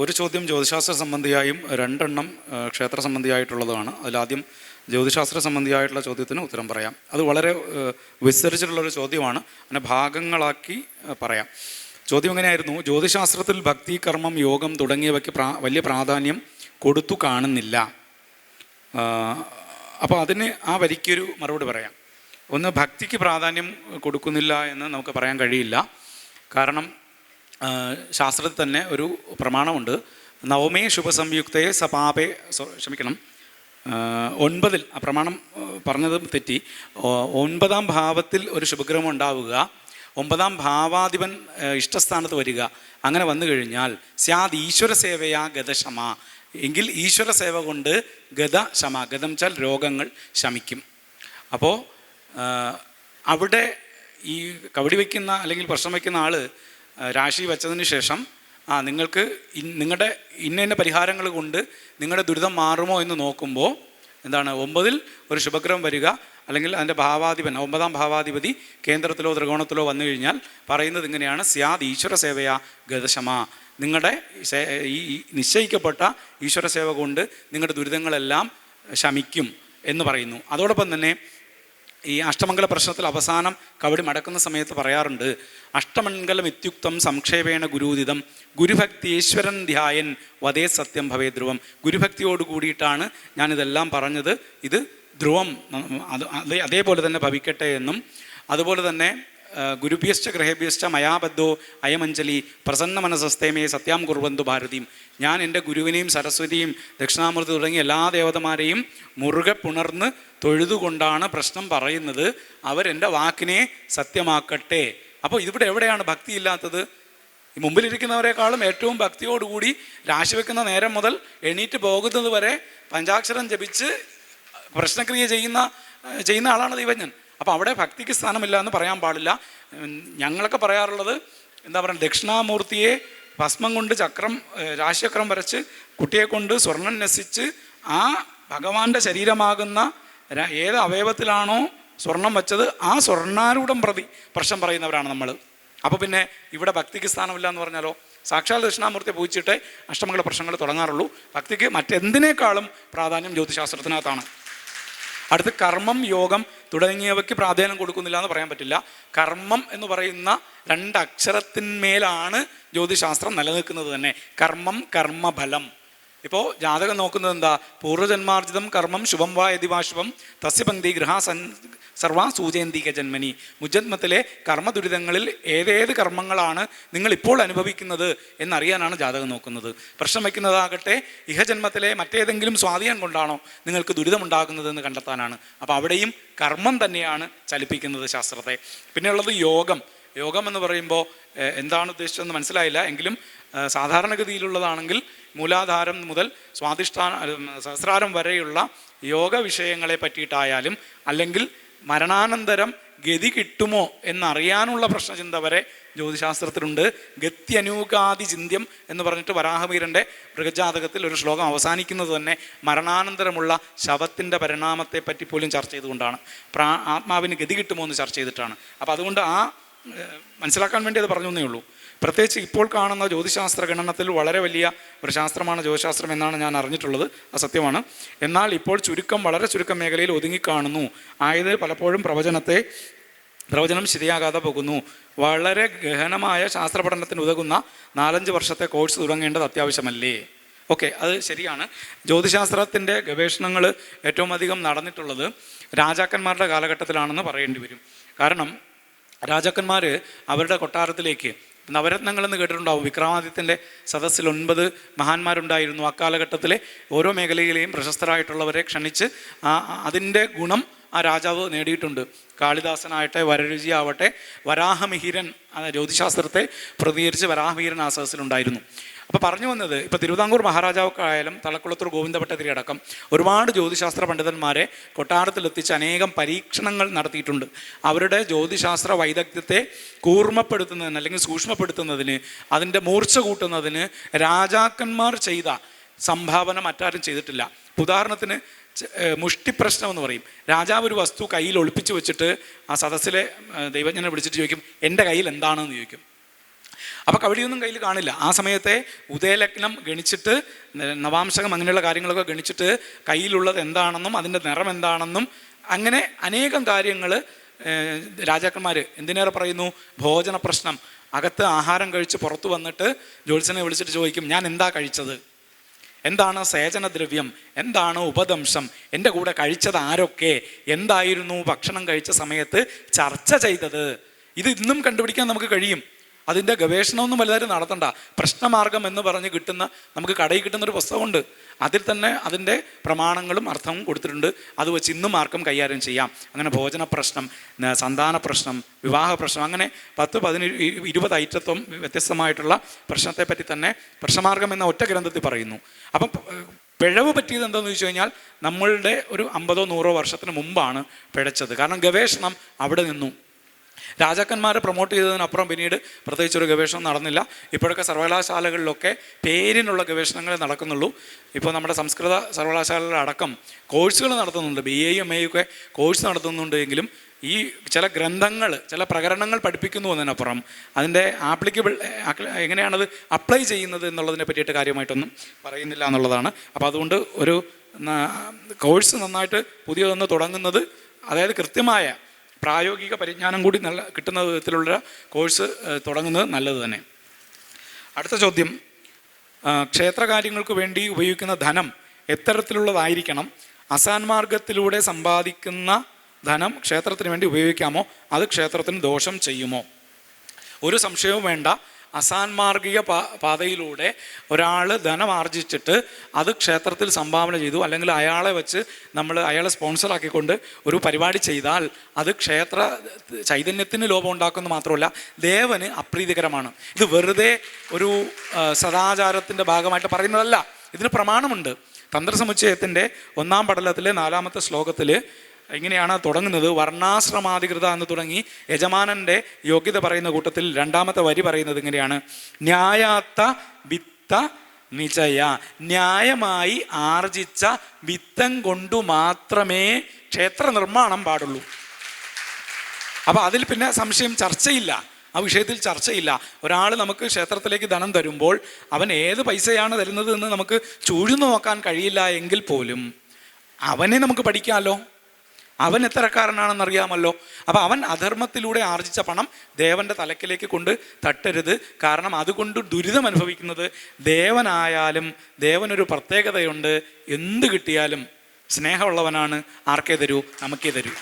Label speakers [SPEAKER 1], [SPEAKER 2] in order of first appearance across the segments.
[SPEAKER 1] ഒരു ചോദ്യം ജ്യോതിശാസ്ത്ര സംബന്ധിയായും രണ്ടെണ്ണം ക്ഷേത്ര സംബന്ധിയായിട്ടുള്ളതാണ്. അതിലാദ്യം ജ്യോതിശാസ്ത്ര സംബന്ധിയായിട്ടുള്ള ചോദ്യത്തിന് ഉത്തരം പറയാം. അത് വളരെ വിസ്തരിച്ചിട്ടുള്ളൊരു ചോദ്യമാണ്. അങ്ങനെ ഭാഗങ്ങളാക്കി പറയാം. ചോദ്യം എങ്ങനെയായിരുന്നു? ജ്യോതിശാസ്ത്രത്തിൽ ഭക്തി, കർമ്മം, യോഗം തുടങ്ങിയവയ്ക്ക് വലിയ പ്രാധാന്യം കൊടുത്തു കാണുന്നില്ല. അപ്പോൾ അതിന് ആ വരിക്കൊരു മറുപടി പറയാം. ഒന്ന്, ഭക്തിക്ക് പ്രാധാന്യം കൊടുക്കുന്നില്ല എന്ന് നമുക്ക് പറയാൻ കഴിയില്ല. കാരണം ശാസ്ത്രത്തിൽ തന്നെ ഒരു പ്രമാണമുണ്ട്. നവമേ ശുഭസംയുക്തയെ സപാപേ, ക്ഷമിക്കണം, 9 ആ പ്രമാണം പറഞ്ഞത് തെറ്റി. 9-ാം ഭാവത്തിൽ ഒരു ശുഭഗ്രഹം ഉണ്ടാവുക, 9-ാം ഭാവാധിപൻ ഇഷ്ടസ്ഥാനത്ത് വരിക. അങ്ങനെ വന്നു കഴിഞ്ഞാൽ സ്യാദ് ഈശ്വര സേവയാ ഗതശമ, എങ്കിൽ ഈശ്വര സേവ കൊണ്ട് ഗതശമ, ഗതം വെച്ചാൽ രോഗങ്ങൾ ശമിക്കും. അപ്പോൾ അവിടെ ഈ കവടി വയ്ക്കുന്ന അല്ലെങ്കിൽ പ്രശ്നം വയ്ക്കുന്ന ആൾ രാശി വെച്ചതിന് ശേഷം നിങ്ങൾക്ക് നിങ്ങളുടെ ഇന്ന പരിഹാരങ്ങൾ കൊണ്ട് നിങ്ങളുടെ ദുരിതം മാറുമോ എന്ന് നോക്കുമ്പോൾ എന്താണ്, 9-ൽ ഒരു ശുഭഗ്രഹം വരിക, അല്ലെങ്കിൽ അതിൻ്റെ ഭാവാധിപൻ 9-ാം ഭാവാധിപതി കേന്ദ്രത്തിലോ ത്രികോണത്തിലോ വന്നു കഴിഞ്ഞാൽ പറയുന്നത് ഇങ്ങനെയാണ്: സ്യാദ് ഈശ്വര സേവയാ ഗതശമ, നിങ്ങളുടെ ഈ നിശ്ചയിക്കപ്പെട്ട ഈശ്വര സേവ കൊണ്ട് നിങ്ങളുടെ ദുരിതങ്ങളെല്ലാം ശമിക്കും എന്ന് പറയുന്നു. അതോടൊപ്പം തന്നെ ഈ അഷ്ടമംഗല പ്രശ്നത്തിൽ അവസാനം കവടി മടക്കുന്ന സമയത്ത് പറയാറുണ്ട്: അഷ്ടമംഗലം ഇത്യുക്തം സംക്ഷേപേണ ഗുരുദിതം ഗുരുഭക്തീശ്വരൻ ധ്യായൻ വദേ സത്യം ഭവേ ധ്രുവം. ഗുരുഭക്തിയോട് കൂടിയിട്ടാണ് ഞാനിതെല്ലാം പറഞ്ഞത്, ഇത് ധ്രുവം അതേപോലെ തന്നെ ഭവിക്കട്ടെ എന്നും, അതുപോലെ തന്നെ ഗുരുഭ്യശ്ച ഗ്രഹഭ്യശ്ച മയാബദ്ധോ അയമഞ്ജലി പ്രസന്ന മനസ്സസ്തേമേ സത്യാം കുർവന്തു ഭാരതീം. ഞാൻ എൻ്റെ ഗുരുവിനെയും സരസ്വതിയും ദക്ഷിണാമൂർത്തി തുടങ്ങിയ എല്ലാ ദേവതമാരെയും മുറുകെ പുണർന്ന് തൊഴുതുകൊണ്ടാണ് പ്രശ്നം പറയുന്നത്. അവരെൻ്റെ വാക്കിനെ സത്യമാക്കട്ടെ. അപ്പോൾ ഇവിടെ എവിടെയാണ് ഭക്തി ഇല്ലാത്തത്? ഈ മുമ്പിലിരിക്കുന്നവരെക്കാളും ഏറ്റവും ഭക്തിയോടുകൂടി രാശി വെക്കുന്ന നേരം മുതൽ എണീറ്റ് പോകുന്നത് വരെ പഞ്ചാക്ഷരം ജപിച്ച് പ്രശ്നക്രിയ ചെയ്യുന്ന ആളാണ് ദൈവജ്ഞൻ. അപ്പോൾ അവിടെ ഭക്തിക്ക് സ്ഥാനമില്ല എന്ന് പറയാൻ പാടില്ല. ഞങ്ങളൊക്കെ പറയാറുള്ളത് എന്താ പറയുക, ദക്ഷിണാമൂർത്തിയെ ഭസ്മം കൊണ്ട് രാശിചക്രം വരച്ച് കുട്ടിയെ കൊണ്ട് സ്വർണം നസിച്ച് ആ ഭഗവാന്റെ ശരീരമാകുന്ന ഏത് അവയവത്തിലാണോ സ്വർണം വെച്ചത് ആ സ്വർണ്ണാരൂഢം പ്രതി പ്രശ്നം പറയുന്നവരാണ് നമ്മൾ. അപ്പോൾ പിന്നെ ഇവിടെ ഭക്തിക്ക് സ്ഥാനമില്ല എന്ന് പറഞ്ഞാലോ? സാക്ഷാൽ ദക്ഷിണാമൂർത്തിയെ പൂജിച്ചിട്ടേ അഷ്ടമംഗല പ്രശ്നങ്ങൾ തുടങ്ങാറുള്ളൂ. ഭക്തിക്ക് മറ്റെന്തിനേക്കാളും പ്രാധാന്യം ജ്യോതിശാസ്ത്രത്തിനകത്താണ്. അടുത്ത് കർമ്മം, യോഗം തുടങ്ങിയവയ്ക്ക് പ്രാധാന്യം കൊടുക്കുന്നില്ല എന്ന് പറയാൻ പറ്റില്ല. കർമ്മം എന്ന് പറയുന്ന 2 അക്ഷരത്തിന്മേലാണ് ജ്യോതിശാസ്ത്രം നിലനിൽക്കുന്നത് തന്നെ. കർമ്മം, കർമ്മഫലം. ഇപ്പോൾ ജാതകം നോക്കുന്നത് എന്താ? പൂർവ്വജന്മാർജിതം കർമ്മം ശുഭം വാ യതിവാശുഭം തസ്യ പങ്ക്തി ഗൃഹ സർവാ സൂചയന്തിക ജന്മനി. മുജന്മത്തിലെ കർമ്മദുരിതങ്ങളിൽ ഏതേത് കർമ്മങ്ങളാണ് നിങ്ങൾ ഇപ്പോൾ അനുഭവിക്കുന്നത് എന്നറിയാനാണ് ജാതകം നോക്കുന്നത്. പ്രശ്നം വയ്ക്കുന്നതാകട്ടെ ഇഹജന്മത്തിലെ മറ്റേതെങ്കിലും സ്വാധീനം കൊണ്ടാണോ നിങ്ങൾക്ക് ദുരിതമുണ്ടാകുന്നതെന്ന് കണ്ടെത്താനാണ്. അപ്പോൾ അവിടെയും കർമ്മം തന്നെയാണ് ചലിപ്പിക്കുന്നത് ശാസ്ത്രത്തെ. പിന്നെയുള്ളത് യോഗം. യോഗം എന്ന് പറയുമ്പോൾ എന്താണ് ഉദ്ദേശിച്ചതെന്ന് മനസ്സിലായില്ല. എങ്കിലും സാധാരണഗതിയിലുള്ളതാണെങ്കിൽ മൂലാധാരം മുതൽ സഹസ്രാരം വരെയുള്ള യോഗ വിഷയങ്ങളെ പറ്റിയിട്ടായാലും, അല്ലെങ്കിൽ മരണാനന്തരം ഗതി കിട്ടുമോ എന്നറിയാനുള്ള പ്രശ്നചിന്ത വരെ ജ്യോതിശാസ്ത്രത്തിലുണ്ട്. ഗത്യനൂകാദി ചിന്ത്യം എന്ന് പറഞ്ഞിട്ട് വരാഹവീരൻ്റെ മൃഗജാതകത്തിൽ ഒരു ശ്ലോകം അവസാനിക്കുന്നത് തന്നെ മരണാനന്തരമുള്ള ശവത്തിൻ്റെ പരിണാമത്തെ പറ്റി പോലും ചർച്ച ചെയ്തുകൊണ്ടാണ്. ആത്മാവിന് ഗതി കിട്ടുമോ എന്ന് ചർച്ച ചെയ്തിട്ടാണ്. അപ്പോൾ അതുകൊണ്ട് മനസ്സിലാക്കാൻ വേണ്ടി അത് പറഞ്ഞു എന്നേ ഉള്ളൂ. പ്രത്യേകിച്ച് ഇപ്പോൾ കാണുന്ന ജ്യോതിശാസ്ത്ര ഗണനത്തിൽ വളരെ വലിയ ഒരു ശാസ്ത്രമാണ് ജ്യോതിശാസ്ത്രം എന്നാണ് ഞാൻ അറിഞ്ഞിട്ടുള്ളത്. അത് സത്യമാണ്. എന്നാൽ ഇപ്പോൾ വളരെ ചുരുക്കം മേഖലയിൽ ഒതുങ്ങിക്കാണുന്നു. ആയത് പലപ്പോഴും പ്രവചനം ശരിയാകാതെ പോകുന്നു. വളരെ ഗഹനമായ ശാസ്ത്ര പഠനത്തിന് ഉതകുന്ന 4-5 വർഷത്തെ കോഴ്സ് തുടങ്ങേണ്ടത് അത്യാവശ്യമല്ലേ? ഓക്കെ, അത് ശരിയാണ്. ജ്യോതിശാസ്ത്രത്തിൻ്റെ ഗവേഷണങ്ങൾ ഏറ്റവും അധികം നടന്നിട്ടുള്ളത് രാജാക്കന്മാരുടെ കാലഘട്ടത്തിലാണെന്ന് പറയേണ്ടി വരും. കാരണം രാജാക്കന്മാർ അവരുടെ കൊട്ടാരത്തിലേക്ക് നവരത്നങ്ങളെന്ന് കേട്ടിട്ടുണ്ടാവും. വിക്രമാദിത്യൻ്റെ സദസ്സിൽ 9 മഹാന്മാരുണ്ടായിരുന്നു. അക്കാലഘട്ടത്തിലെ ഓരോ മേഖലയിലെയും പ്രശസ്തരായിട്ടുള്ളവരെ ക്ഷണിച്ച് അതിൻ്റെ ഗുണം ആ രാജാവ് നേടിയിട്ടുണ്ട്. കാളിദാസനാകട്ടെ, വരരുചി ആവട്ടെ, വരാഹമിഹിരൻ ജ്യോതിശാസ്ത്രത്തെ പ്രതികരിച്ച് വരാഹമിഹിരൻ ആ സദസ്സിലുണ്ടായിരുന്നു. അപ്പോൾ പറഞ്ഞു വന്നത്, ഇപ്പോൾ തിരുവിതാംകൂർ മഹാരാജാവൊക്കെയായാലും തലക്കുളത്തൂർ ഗോവിന്ദഭട്ടതിരി അടക്കം ഒരുപാട് ജ്യോതിശാസ്ത്ര പണ്ഡിതന്മാരെ കൊട്ടാരത്തിലെത്തിച്ച് അനേകം പരീക്ഷണങ്ങൾ നടത്തിയിട്ടുണ്ട്. അവരുടെ ജ്യോതിശാസ്ത്ര വൈദഗ്ധ്യത്തെ കൂർമ്മപ്പെടുത്തുന്നതിന് അല്ലെങ്കിൽ സൂക്ഷ്മപ്പെടുത്തുന്നതിന്, അതിൻ്റെ മൂർച്ച കൂട്ടുന്നതിന് രാജാക്കന്മാർ ചെയ്ത സംഭാവന മറ്റാരും ചെയ്തിട്ടില്ല. ഉദാഹരണത്തിന് മുഷ്ടിപ്രശ്നം എന്ന് പറയും. രാജാവ് ഒരു വസ്തു കയ്യിൽ ഒളിപ്പിച്ച് വെച്ചിട്ട് ആ സദസ്സിലെ ദൈവജ്ഞനെ വിളിച്ചിട്ട് ചോദിക്കും, എൻ്റെ കയ്യിൽ എന്താണെന്ന് ചോദിക്കും. അപ്പോൾ കവടിയൊന്നും കയ്യിൽ കാണില്ല. ആ സമയത്തെ ഉദയലഗ്നം ഗണിച്ചിട്ട്, നവാംശകം അങ്ങനെയുള്ള കാര്യങ്ങളൊക്കെ ഗണിച്ചിട്ട് കയ്യിലുള്ളത് എന്താണെന്നും അതിൻ്റെ നിറം എന്താണെന്നും അങ്ങനെ അനേകം കാര്യങ്ങൾ രാജാക്കന്മാർ, എന്തിനേറെ പറയുന്നു, ഭോജന പ്രശ്നം. അകത്ത് ആഹാരം കഴിച്ച് പുറത്തു വന്നിട്ട് ജ്യോത്സ്യനെ വിളിച്ചിട്ട് ചോദിക്കും, ഞാൻ എന്താ കഴിച്ചത്, എന്താണ് സേചനദ്രവ്യം, എന്താണ് ഉപദംശം, എൻ്റെ കൂടെ കഴിച്ചത് ആരൊക്കെ, എന്തായിരുന്നു ഭക്ഷണം കഴിച്ച സമയത്ത് ചർച്ച ചെയ്തത്. ഇത് ഇന്നും കണ്ടുപിടിക്കാൻ നമുക്ക് കഴിയും. അതിൻ്റെ ഗവേഷണമൊന്നും വലുതായിട്ട് നടത്തണ്ട. പ്രശ്നമാർഗം എന്ന് പറഞ്ഞ് കിട്ടുന്ന, നമുക്ക് കടയിൽ കിട്ടുന്നൊരു പുസ്തകമുണ്ട്. അതിൽ തന്നെ അതിൻ്റെ പ്രമാണങ്ങളും അർത്ഥവും കൊടുത്തിട്ടുണ്ട്. അത് വെച്ച് ഇന്നും ആർക്കും കൈകാര്യം ചെയ്യാം. അങ്ങനെ ഭോജന പ്രശ്നം, സന്താന പ്രശ്നം, വിവാഹ പ്രശ്നം, അങ്ങനെ 10, 15, 20 ഐറ്റത്വം വ്യത്യസ്തമായിട്ടുള്ള പ്രശ്നത്തെപ്പറ്റി തന്നെ പ്രശ്നമാർഗം എന്ന ഒറ്റ ഗ്രന്ഥത്തിൽ പറയുന്നു. അപ്പം പിഴവ് പറ്റിയത് എന്താണെന്ന് ചോദിച്ചു കഴിഞ്ഞാൽ നമ്മളുടെ ഒരു 50, 100 വർഷത്തിന് മുമ്പാണ് പിഴച്ചത്. കാരണം ഗവേഷണം അവിടെ നിന്നു. രാജാക്കന്മാരെ പ്രൊമോട്ട് ചെയ്തതിനപ്പുറം പിന്നീട് പ്രത്യേകിച്ചൊരു ഗവേഷണം നടന്നില്ല. ഇപ്പോഴൊക്കെ സർവകലാശാലകളിലൊക്കെ പേരിനുള്ള ഗവേഷണങ്ങളെ നടക്കുന്നുള്ളൂ. ഇപ്പോൾ നമ്മുടെ സംസ്കൃത സർവകലാശാലകളടക്കം കോഴ്സുകൾ നടത്തുന്നുണ്ട്. BA MA ഒക്കെ കോഴ്സ് നടത്തുന്നുണ്ട്. എങ്കിലും ഈ ചില ഗ്രന്ഥങ്ങൾ, ചില പ്രകരണങ്ങൾ പഠിപ്പിക്കുന്നു എന്നതിനപ്പുറം അതിൻ്റെ എങ്ങനെയാണത് അപ്ലൈ ചെയ്യുന്നത് എന്നുള്ളതിനെ പറ്റിയിട്ട് കാര്യമായിട്ടൊന്നും പറയുന്നില്ല എന്നുള്ളതാണ്. അപ്പോൾ അതുകൊണ്ട് ഒരു കോഴ്സ് നന്നായിട്ട് പുതിയതൊന്ന് തുടങ്ങുന്നത്, അതായത് കൃത്യമായ പ്രായോഗിക പരിജ്ഞാനം കൂടി കിട്ടുന്ന വിധത്തിലുള്ള കോഴ്സ് തുടങ്ങുന്നത് നല്ലത് തന്നെ. അടുത്ത ചോദ്യം, ക്ഷേത്രകാര്യങ്ങൾക്ക് വേണ്ടി ഉപയോഗിക്കുന്ന ധനം എത്തരത്തിലുള്ളതായിരിക്കണം? അസാൻമാർഗത്തിലൂടെ സമ്പാദിക്കുന്ന ധനം ക്ഷേത്രത്തിന് വേണ്ടി ഉപയോഗിക്കാമോ? അത് ക്ഷേത്രത്തിന് ദോഷം ചെയ്യുമോ? ഒരു സംശയവും വേണ്ട. അസാൻമാർഗിക പാതയിലൂടെ ഒരാൾ ധനം ആർജിച്ചിട്ട് അത് ക്ഷേത്രത്തിൽ സംഭാവന ചെയ്തു, അല്ലെങ്കിൽ അയാളെ വെച്ച് അയാളെ സ്പോൺസറാക്കിക്കൊണ്ട് ഒരു പരിപാടി ചെയ്താൽ അത് ക്ഷേത്ര ചൈതന്യത്തിന് ലോപം ഉണ്ടാക്കുന്നത് മാത്രമല്ല ദേവന് അപ്രീതികരമാണ്. ഇത് വെറുതെ ഒരു സദാചാരത്തിൻ്റെ ഭാഗമായിട്ട് പറയുന്നതല്ല. ഇതിന് പ്രമാണമുണ്ട്. തന്ത്രസമുച്ചയത്തിൻ്റെ 1-ാം പടലത്തിലെ 4-ാമത്തെ ശ്ലോകത്തിൽ ഇങ്ങനെയാണ് തുടങ്ങുന്നത്. വർണ്ണാശ്രമാധികൃത എന്ന് തുടങ്ങി യജമാനൻ്റെ യോഗ്യത പറയുന്ന കൂട്ടത്തിൽ 2-ാമത്തെ വരി പറയുന്നത് ഇങ്ങനെയാണ്: ന്യായാത്ത വിത്ത നിചയ. ന്യായമായി ആർജിച്ച വിത്തം കൊണ്ടു മാത്രമേ ക്ഷേത്ര നിർമ്മാണം പാടുള്ളൂ. അപ്പോൾ അതിൽ പിന്നെ സംശയം, ചർച്ചയില്ല. ആ വിഷയത്തിൽ ചർച്ചയില്ല. ഒരാൾ നമുക്ക് ക്ഷേത്രത്തിലേക്ക് ധനം തരുമ്പോൾ അവൻ ഏത് പൈസയാണ് തരുന്നത് എന്ന് നമുക്ക് ചൂഴ്ന്നു നോക്കാൻ കഴിയില്ല എങ്കിൽ പോലും അവനെ നമുക്ക് പഠിക്കാമല്ലോ. അവൻ എത്തരക്കാരനാണെന്നറിയാമല്ലോ. അപ്പോൾ അവൻ അധർമ്മത്തിലൂടെ ആർജിച്ച പണം ദേവൻ്റെ തലക്കിലേക്ക് കൊണ്ട് തട്ടരുത്. കാരണം അതുകൊണ്ട് ദുരിതം അനുഭവിക്കുന്നത് ദേവനായാലും. ദേവനൊരു പ്രത്യേകതയുണ്ട്, എന്ത് കിട്ടിയാലും സ്നേഹമുള്ളവനാണ്. ആർക്കേ തരൂ? നമുക്കേ തരൂ.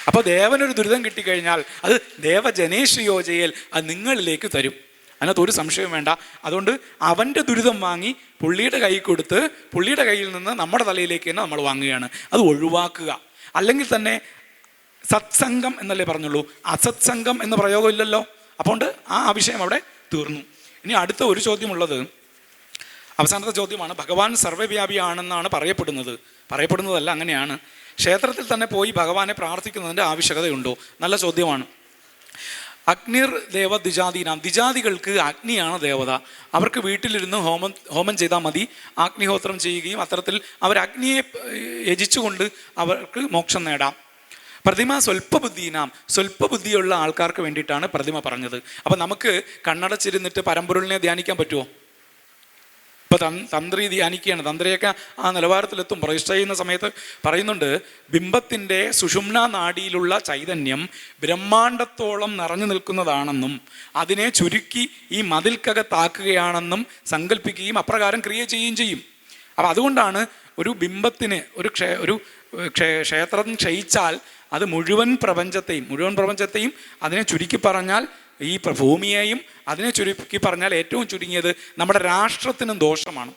[SPEAKER 1] അപ്പോൾ ദേവനൊരു ദുരിതം കിട്ടിക്കഴിഞ്ഞാൽ അത് ദേവജനേശ്വയോജയിൽ അത് നിങ്ങളിലേക്ക് തരും. അതിനകത്ത് ഒരു സംശയവും വേണ്ട. അതുകൊണ്ട് അവൻ്റെ ദുരിതം വാങ്ങി പുള്ളിയുടെ കൈ കൊടുത്ത് പുള്ളിയുടെ കയ്യിൽ നിന്ന് നമ്മുടെ തലയിലേക്ക് തന്നെ നമ്മൾ വാങ്ങുകയാണ്. അത് ഒഴിവാക്കുക. അല്ലെങ്കിൽ തന്നെ സത്സംഗം എന്നല്ലേ പറഞ്ഞുള്ളൂ, അസത്സംഗം എന്ന പ്രയോഗം ഇല്ലല്ലോ. അപ്പോൾ ആ വിഷയം അവിടെ തീർന്നു. ഇനി അടുത്ത ഒരു ചോദ്യമുള്ളത്, അവസാനത്തെ ചോദ്യമാണ്. ഭഗവാൻ സർവ്വവ്യാപിയാണെന്നാണ് പറയപ്പെടുന്നതല്ല, അങ്ങനെയാണ്. ക്ഷേത്രത്തിൽ തന്നെ പോയി ഭഗവാനെ പ്രാർത്ഥിക്കുന്നതിൻ്റെ ആവശ്യകതയുണ്ടോ? നല്ല ചോദ്യമാണ്. അഗ്നിർ ദേവ ദ്വിജാതീനാം. ദ്വിജാതികൾക്ക് അഗ്നിയാണ് ദേവത. അവർക്ക് വീട്ടിലിരുന്ന് ഹോമം ചെയ്താൽ മതി. അഗ്നിഹോത്രം ചെയ്യുകയും അത്തരത്തിൽ അവർ അഗ്നിയെ യജിച്ചുകൊണ്ട് അവർക്ക് മോക്ഷം നേടാം. പ്രതിമ സ്വൽപ്പബുദ്ധീനാം. സ്വൽപ്പബുദ്ധിയുള്ള ആൾക്കാർക്ക് വേണ്ടിയിട്ടാണ് പ്രതിമ പറഞ്ഞത്. അപ്പം നമുക്ക് കണ്ണടച്ചിരുന്നിട്ട് പരമ്പൊരുളിനെ ധ്യാനിക്കാൻ പറ്റുമോ? ഇപ്പോൾ തന്ത്രി ധ്യാനിക്കുകയാണ്. തന്ത്രിയൊക്കെ ആ നിലവാരത്തിലെത്തും. പ്രതിഷ്ഠ ചെയ്യുന്ന സമയത്ത് പറയുന്നുണ്ട്, ബിംബത്തിൻ്റെ സുഷുമ്ന നാഡിയിലുള്ള ചൈതന്യം ബ്രഹ്മാണ്ടത്തോളം നിറഞ്ഞു നിൽക്കുന്നതാണെന്നും അതിനെ ചുരുക്കി ഈ മതിൽക്കകത്താക്കുകയാണെന്നും സങ്കല്പിക്കുകയും അപ്രകാരം ക്രിയ ചെയ്യുകയും ചെയ്യും. അപ്പം അതുകൊണ്ടാണ് ഒരു ബിംബത്തിന് ഒരു ക്ഷേത്രം ക്ഷയിച്ചാൽ അത് മുഴുവൻ പ്രപഞ്ചത്തെയും അതിനെ ചുരുക്കി പറഞ്ഞാൽ ഈ ഭൂമിയെയും അതിനെ ചുരുക്കി പറഞ്ഞാൽ ഏറ്റവും ചുരുങ്ങിയത് നമ്മുടെ രാഷ്ട്രത്തിനും ദോഷമാണ്.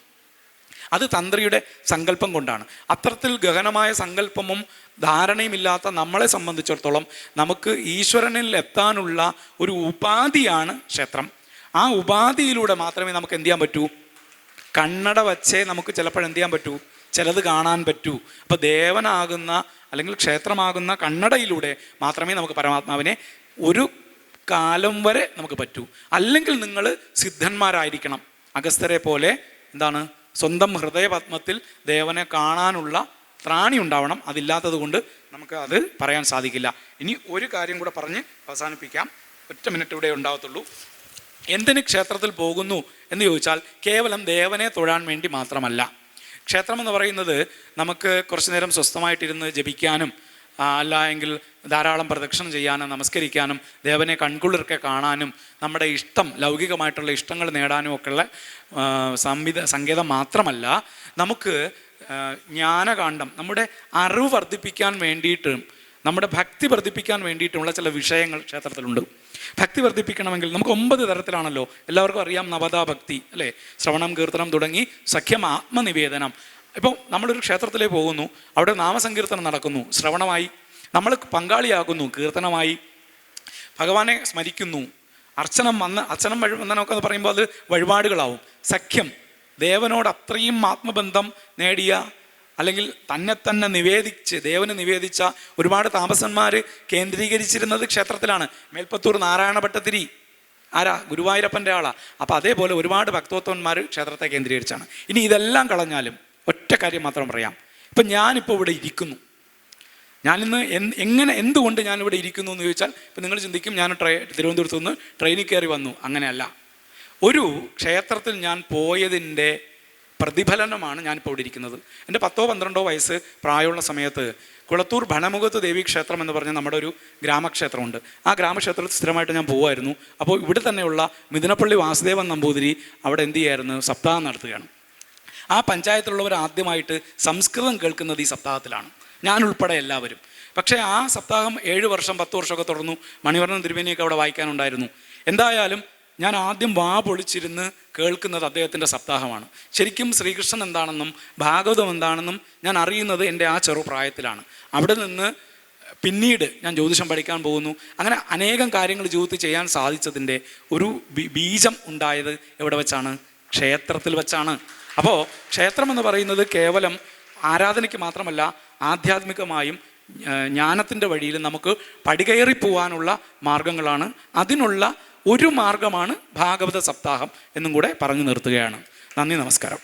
[SPEAKER 1] അത് തന്ത്രിയുടെ സങ്കല്പം കൊണ്ടാണ്. അത്തരത്തിൽ ഗഹനമായ സങ്കല്പവും ധാരണയുമില്ലാത്ത നമ്മളെ സംബന്ധിച്ചിടത്തോളം നമുക്ക് ഈശ്വരനിൽ എത്താനുള്ള ഒരു ഉപാധിയാണ് ക്ഷേത്രം. ആ ഉപാധിയിലൂടെ മാത്രമേ നമുക്ക് എന്ത് ചെയ്യാൻ പറ്റൂ? കണ്ണട വച്ചേ നമുക്ക് ചിലപ്പോഴെന്ത് ചെയ്യാൻ പറ്റൂ? ചിലത് കാണാൻ പറ്റൂ. അപ്പോൾ ദേവനാകുന്ന അല്ലെങ്കിൽ ക്ഷേത്രമാകുന്ന കണ്ണടയിലൂടെ മാത്രമേ നമുക്ക് പരമാത്മാവിനെ ഒരു കാലം വരെ നമുക്ക് പറ്റൂ. അല്ലെങ്കിൽ നിങ്ങൾ സിദ്ധന്മാരായിരിക്കണം. അഗസ്ത്യരെ പോലെ എന്താണ്, സ്വന്തം ഹൃദയപത്മത്തിൽ ദേവനെ കാണാനുള്ള ത്രാണി ഉണ്ടാവണം. അതില്ലാത്തത് കൊണ്ട് നമുക്ക് അത് പറയാൻ സാധിക്കില്ല. ഇനി ഒരു കാര്യം കൂടെ പറഞ്ഞ് അവസാനിപ്പിക്കാം. 1 മിനിറ്റ് ഇവിടെ ഉണ്ടാവത്തുള്ളൂ. എന്തിന് ക്ഷേത്രത്തിൽ പോകുന്നു എന്ന് ചോദിച്ചാൽ കേവലം ദേവനെ തൊഴാൻ വേണ്ടി മാത്രമല്ല. ക്ഷേത്രം എന്ന് പറയുന്നത് നമുക്ക് കുറച്ചു നേരം സ്വസ്ഥമായിട്ടിരുന്ന് ജപിക്കാനും അല്ല എങ്കിൽ ധാരാളം പ്രദക്ഷിണം ചെയ്യാനും നമസ്കരിക്കാനും ദേവനെ കൺകുളിർക്കെ കാണാനും നമ്മുടെ ഇഷ്ടം ലൗകികമായിട്ടുള്ള ഇഷ്ടങ്ങൾ നേടാനും ഒക്കെയുള്ള സങ്കേതം മാത്രമല്ല, നമുക്ക് ജ്ഞാനകാന്ഡം, നമ്മുടെ അറിവ് വർദ്ധിപ്പിക്കാൻ വേണ്ടിയിട്ടും നമ്മുടെ ഭക്തി വർദ്ധിപ്പിക്കാൻ വേണ്ടിയിട്ടുമുള്ള ചില വിഷയങ്ങൾ ക്ഷേത്രത്തിലുണ്ട്. ഭക്തി വർദ്ധിപ്പിക്കണമെങ്കിൽ നമുക്ക് 9 തരത്തിലാണല്ലോ, എല്ലാവർക്കും അറിയാം. നവതാ ഭക്തി അല്ലേ, ശ്രവണം, കീർത്തനം തുടങ്ങി സഖ്യം, ആത്മനിവേദനം. ഇപ്പോൾ നമ്മളൊരു ക്ഷേത്രത്തിലേക്ക് പോകുന്നു, അവിടെ നാമസങ്കീർത്തനം നടക്കുന്നു, ശ്രവണമായി. നമ്മൾ പങ്കാളിയാകുന്നു, കീർത്തനമായി. ഭഗവാനെ സ്മരിക്കുന്നു, അർച്ചനം വന്ദനമൊക്കെ എന്ന് പറയുമ്പോൾ അത് വഴിപാടുകളാവും. സഖ്യം, ദേവനോട് അത്രയും ആത്മബന്ധം നേടിയ അല്ലെങ്കിൽ തന്നെ നിവേദിച്ച് ദേവന് നിവേദിച്ച ഒരുപാട് താമസന്മാർ കേന്ദ്രീകരിച്ചിരുന്നത് ക്ഷേത്രത്തിലാണ്. മേൽപ്പത്തൂർ നാരായണ ഭട്ടതിരി ആരാ? ഗുരുവായൂരപ്പൻ്റെ ആളാ. അപ്പോൾ അതേപോലെ ഒരുപാട് ഭക്തോത്തമന്മാർ ക്ഷേത്രത്തെ കേന്ദ്രീകരിച്ചാണ്. ഇനി ഇതെല്ലാം കളഞ്ഞാലും ഒറ്റ കാര്യം മാത്രം പറയാം. ഇപ്പം ഞാനിപ്പോൾ ഇവിടെ ഇരിക്കുന്നു, ഞാനിന്ന് എന്തുകൊണ്ട് ഞാനിവിടെ ഇരിക്കുന്നു എന്ന് ചോദിച്ചാൽ, ഇപ്പം നിങ്ങൾ ചിന്തിക്കും ഞാൻ തിരുവനന്തപുരത്ത് നിന്ന് ട്രെയിനിൽ കയറി വന്നു. അങ്ങനെയല്ല. ഒരു ക്ഷേത്രത്തിൽ ഞാൻ പോയതിൻ്റെ പ്രതിഫലനമാണ് ഞാനിപ്പോൾ ഇവിടെ ഇരിക്കുന്നത്. എൻ്റെ 10-12 വയസ്സ് പ്രായമുള്ള സമയത്ത് കുളത്തൂർ ഭണമുഖത്ത് ദേവി ക്ഷേത്രം എന്ന് പറഞ്ഞ നമ്മുടെ ഒരു ഗ്രാമക്ഷേത്രമുണ്ട്. ആ ഗ്രാമക്ഷേത്രത്തിൽ സ്ഥിരമായിട്ട് ഞാൻ പോകുമായിരുന്നു. അപ്പോൾ ഇവിടെ തന്നെയുള്ള മിഥുനപ്പള്ളി വാസുദേവൻ നമ്പൂതിരി അവിടെ എന്ത് ചെയ്യായിരുന്നു? സപ്താഹം നടത്തുകയാണ്. ആ പഞ്ചായത്തിലുള്ളവർ ആദ്യമായിട്ട് സംസ്കൃതം കേൾക്കുന്നത് ഈ സപ്താഹത്തിലാണ്, ഞാൻ ഉൾപ്പെടെ എല്ലാവരും. പക്ഷേ ആ സപ്താഹം 7 വർഷം 10 വർഷമൊക്കെ തുടർന്നു. മണിവർണ്ണൻ തിരുമേനിയൊക്കെ അവിടെ വായിക്കാനുണ്ടായിരുന്നു. എന്തായാലും ഞാൻ ആദ്യം വാ പൊളിച്ചിരുന്ന് കേൾക്കുന്നത് അദ്ദേഹത്തിൻ്റെ സപ്താഹമാണ്. ശരിക്കും ശ്രീകൃഷ്ണൻ എന്താണെന്നും ഭാഗവതം എന്താണെന്നും ഞാൻ അറിയുന്നത് എൻ്റെ ആ ചെറുപ്രായത്തിലാണ്. അവിടെ നിന്ന് പിന്നീട് ഞാൻ ജ്യോതിഷം പഠിക്കാൻ പോകുന്നു. അങ്ങനെ അനേകം കാര്യങ്ങൾ ജീവിതത്തിൽ ചെയ്യാൻ സാധിച്ചതിൻ്റെ ഒരു ബീജം ഉണ്ടായത് എവിടെ വെച്ചാണ്? ക്ഷേത്രത്തിൽ വെച്ചാണ്. അപ്പോൾ ക്ഷേത്രം എന്ന് പറയുന്നത് കേവലം ആരാധനയ്ക്ക് മാത്രമല്ല, ആധ്യാത്മികമായും ജ്ഞാനത്തിൻ്റെ വഴിയിൽ നമുക്ക് പടികയറി പോകാനുള്ള മാർഗങ്ങളാണ്. അതിനുള്ള ഒരു മാർഗമാണ് ഭാഗവത സപ്താഹം എന്നും കൂടെ പറഞ്ഞു നിർത്തുകയാണ്. നന്ദി, നമസ്കാരം.